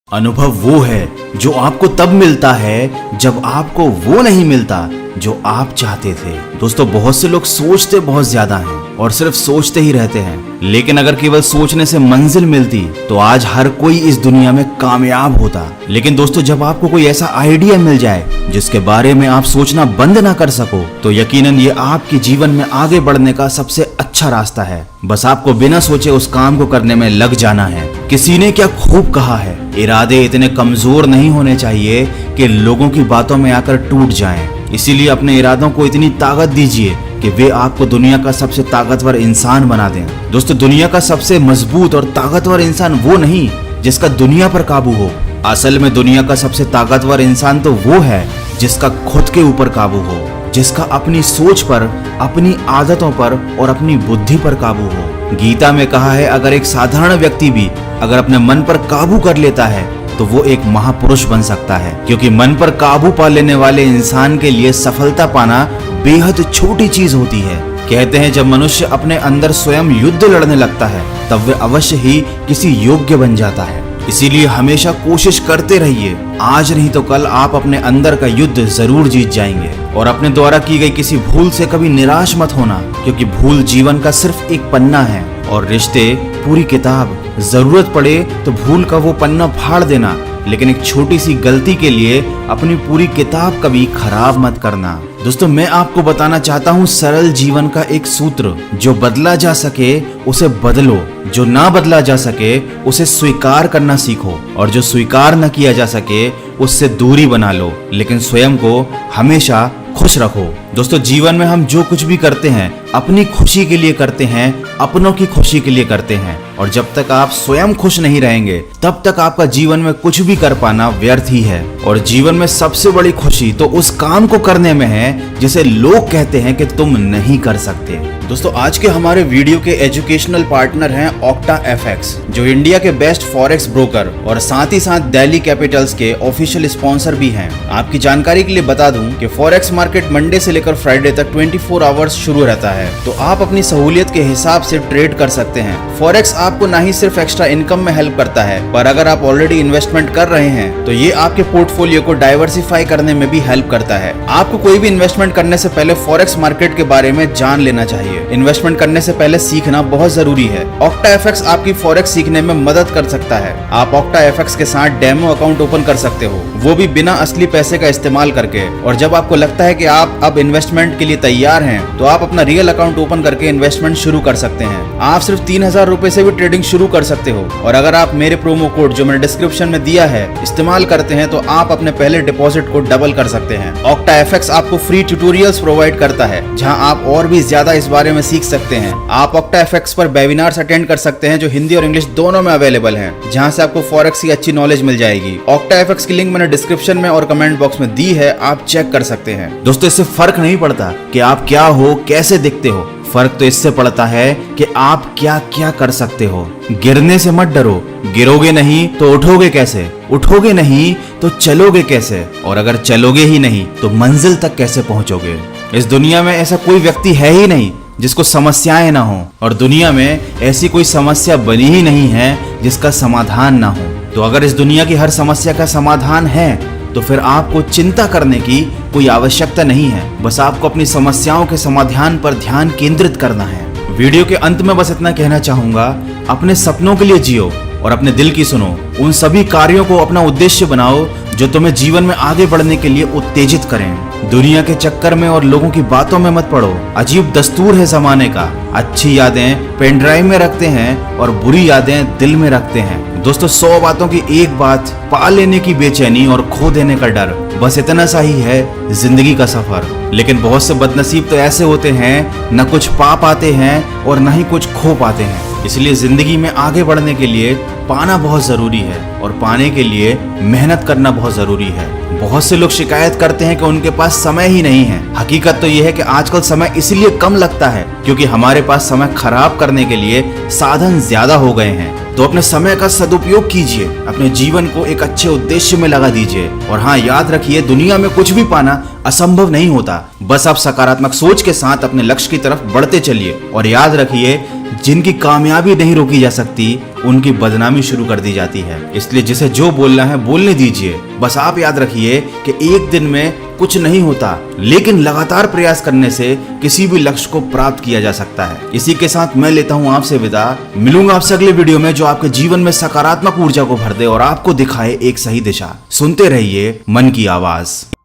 अनुभव वो है जो आपको तब मिलता है जब आपको वो नहीं मिलता जो आप चाहते थे। दोस्तों, बहुत से लोग सोचते बहुत ज्यादा हैं और सिर्फ सोचते ही रहते हैं, लेकिन अगर केवल सोचने से मंजिल मिलती तो आज हर कोई इस दुनिया में कामयाब होता। लेकिन दोस्तों, जब आपको कोई ऐसा आइडिया मिल जाए जिसके बारे में आप सोचना बंद ना कर सको, तो यकीनन ये आपके जीवन में आगे बढ़ने का सबसे अच्छा रास्ता है। बस आपको बिना सोचे उस काम को करने में लग जाना है। किसी ने क्या खूब कहा है, इरादे इतने कमजोर नहीं होने चाहिए कि लोगों की बातों में आकर टूट जाएं। इसीलिए अपने इरादों को इतनी ताकत दीजिए कि वे आपको दुनिया का सबसे ताकतवर इंसान बना दें। दोस्तों, दुनिया का सबसे मजबूत और ताकतवर इंसान वो नहीं जिसका दुनिया पर काबू हो। असल में दुनिया का सबसे ताकतवर इंसान तो वो है जिसका खुद के ऊपर काबू हो, जिसका अपनी सोच पर, अपनी आदतों पर और अपनी बुद्धि पर काबू हो। गीता में कहा है, अगर एक साधारण व्यक्ति भी अगर अपने मन पर काबू कर लेता है तो वो एक महापुरुष बन सकता है, क्योंकि मन पर काबू पा लेने वाले इंसान के लिए सफलता पाना बेहद छोटी चीज होती है। कहते हैं, जब मनुष्य अपने अंदर स्वयं युद्ध लड़ने लगता है तब वे अवश्य ही किसी योग्य बन जाता है। इसीलिए हमेशा कोशिश करते रहिए, आज नहीं तो कल आप अपने अंदर का युद्ध जरूर जीत जाएंगे। और अपने द्वारा की गई किसी भूल से कभी निराश मत होना, क्योंकि भूल जीवन का सिर्फ एक पन्ना है और रिश्ते पूरी किताब। जरूरत पड़े तो भूल का वो पन्ना फाड़ देना, लेकिन एक छोटी सी गलती के लिए अपनी पूरी किताब कभी खराब मत करना। दोस्तों, मैं आपको बताना चाहता हूँ सरल जीवन का एक सूत्र, जो बदला जा सके उसे बदलो, जो ना बदला जा सके उसे स्वीकार करना सीखो, और जो स्वीकार न किया जा सके उससे दूरी बना लो, लेकिन स्वयं को हमेशा खुश रखो। दोस्तों, जीवन में हम जो कुछ भी करते हैं अपनी खुशी के लिए करते हैं, अपनों की खुशी के लिए करते हैं, और जब तक आप स्वयं खुश नहीं रहेंगे तब तक आपका जीवन में कुछ भी कर पाना व्यर्थ ही है। और जीवन में सबसे बड़ी खुशी तो उस काम को करने में है जिसे लोग कहते हैं कि तुम नहीं कर सकते। दोस्तों, आज के हमारे वीडियो के एजुकेशनल पार्टनर हैं ऑक्टा एफएक्स, जो इंडिया के बेस्ट फॉरेक्स ब्रोकर और साथ ही साथ दिल्ली कैपिटल्स के ऑफिशियल स्पॉन्सर भी हैं। आपकी जानकारी के लिए बता दूं कि फॉरेक्स मार्केट मंडे से लेकर फ्राइडे तक 24 आवर्स शुरू रहता है, तो आप अपनी सहूलियत के हिसाब से ट्रेड कर सकते हैं। फॉरेक्स आपको ना ही सिर्फ एक्स्ट्रा इनकम में हेल्प करता है, पर अगर आप ऑलरेडी इन्वेस्टमेंट कर रहे हैं तो ये आपके पोर्टफोलियो को डाइवर्सिफाई करने में भी हेल्प करता है। आपको कोई भी इन्वेस्टमेंट करने से पहले फॉरेक्स मार्केट के बारे में जान लेना चाहिए। इन्वेस्टमेंट करने से पहले सीखना बहुत जरूरी है। ऑक्टा एफएक्स आपकी फॉरेक्स सीखने में मदद कर सकता है। आप ऑक्टा एफएक्स के साथ डेमो अकाउंट ओपन कर सकते हो, वो भी बिना असली पैसे का इस्तेमाल करके। और जब आपको लगता है कि आप अब इन्वेस्टमेंट के लिए तैयार हैं, तो आप अपना रियल अकाउंट ओपन करके इन्वेस्टमेंट शुरू कर सकते हैं। आप सिर्फ 3000 रुपए से भी ट्रेडिंग शुरू कर सकते हो, और अगर आप मेरे प्रोमो कोड जो मैंने डिस्क्रिप्शन में दिया है इस्तेमाल करते हैं तो आप अपने पहले डिपॉजिट को डबल कर सकते हैं। ऑक्टा एफएक्स आपको फ्री ट्यूटोरियल्स प्रोवाइड करता है, जहां आप और भी ज्यादा इस बारे में सीख सकते हैं। आप ऑक्टा एफएक्स पर वेबिनार्स अटेंड कर सकते हैं जो हिंदी और इंग्लिश दोनों में अवेलेबल हैं, जहां से आपको फॉरेक्स की अच्छी नॉलेज मिल जाएगी। ऑक्टा एफएक्स की लिंक मैंने डिस्क्रिप्शन में और कमेंट बॉक्स में दी है, आप चेक कर सकते हैं। दोस्तों, इससे फर्क नहीं पड़ता कि आप क्या हो, कैसे दिखते हो, फर्क तो इससे पड़ता है कि आप क्या क्या कर सकते हो। गिरने से मत डरो, गिरोगे नहीं तो उठोगे कैसे, उठोगे नहीं तो चलोगे कैसे, और अगर चलोगे ही नहीं तो मंजिल तक कैसे पहुंचोगे। इस दुनिया में ऐसा कोई व्यक्ति है ही नहीं जिसको समस्याएं ना हो, और दुनिया में ऐसी कोई समस्या बनी ही नहीं है जिसका समाधान ना हो। तो अगर इस दुनिया की हर समस्या का समाधान है तो फिर आपको चिंता करने की कोई आवश्यकता नहीं है। बस आपको अपनी समस्याओं के समाधान पर ध्यान केंद्रित करना है। वीडियो के अंत में बस इतना कहना चाहूंगा, अपने सपनों के लिए जियो और अपने दिल की सुनो। उन सभी कार्यों को अपना उद्देश्य बनाओ जो तुम्हें जीवन में आगे बढ़ने के लिए उत्तेजित करें। दुनिया के चक्कर में और लोगों की बातों में मत पड़ो। अजीब दस्तूर है जमाने का, अच्छी यादें पेन ड्राइव में रखते हैं और बुरी यादें दिल में रखते हैं। दोस्तों, 100 बातों की एक बात, पा लेने की बेचैनी और खो देने का डर, बस इतना सा ही है जिंदगी का सफर। लेकिन बहुत से बदनसीब तो ऐसे होते हैं, न कुछ पा पाते हैं और न ही कुछ खो पाते हैं। इसलिए जिंदगी में आगे बढ़ने के लिए पाना बहुत जरूरी है, और पाने के लिए मेहनत करना बहुत जरूरी है। बहुत से लोग शिकायत करते हैं कि उनके पास समय ही नहीं है। हकीकत तो यह है कि आजकल समय इसलिए कम लगता है क्योंकि हमारे पास समय खराब करने के लिए साधन ज्यादा हो गए हैं। तो अपने समय का सदुपयोग कीजिए, अपने जीवन को एक अच्छे उद्देश्य में लगा दीजिए। और हाँ, याद रखिए, दुनिया में कुछ भी पाना असंभव नहीं होता। बस आप सकारात्मक सोच के साथ अपने लक्ष्य की तरफ बढ़ते चलिए, और याद रखिए, जिनकी कामयाबी नहीं रोकी जा सकती उनकी बदनामी शुरू कर दी जाती है। इसलिए जिसे जो बोलना है बोलने दीजिए। बस आप याद रखिए कि एक दिन में कुछ नहीं होता, लेकिन लगातार प्रयास करने से किसी भी लक्ष्य को प्राप्त किया जा सकता है। इसी के साथ मैं लेता हूं आपसे विदा। मिलूंगा आपसे अगले वीडियो में जो आपके जीवन में सकारात्मक ऊर्जा को भर दे और आपको दिखाए एक सही दिशा। सुनते रहिए मन की आवाज।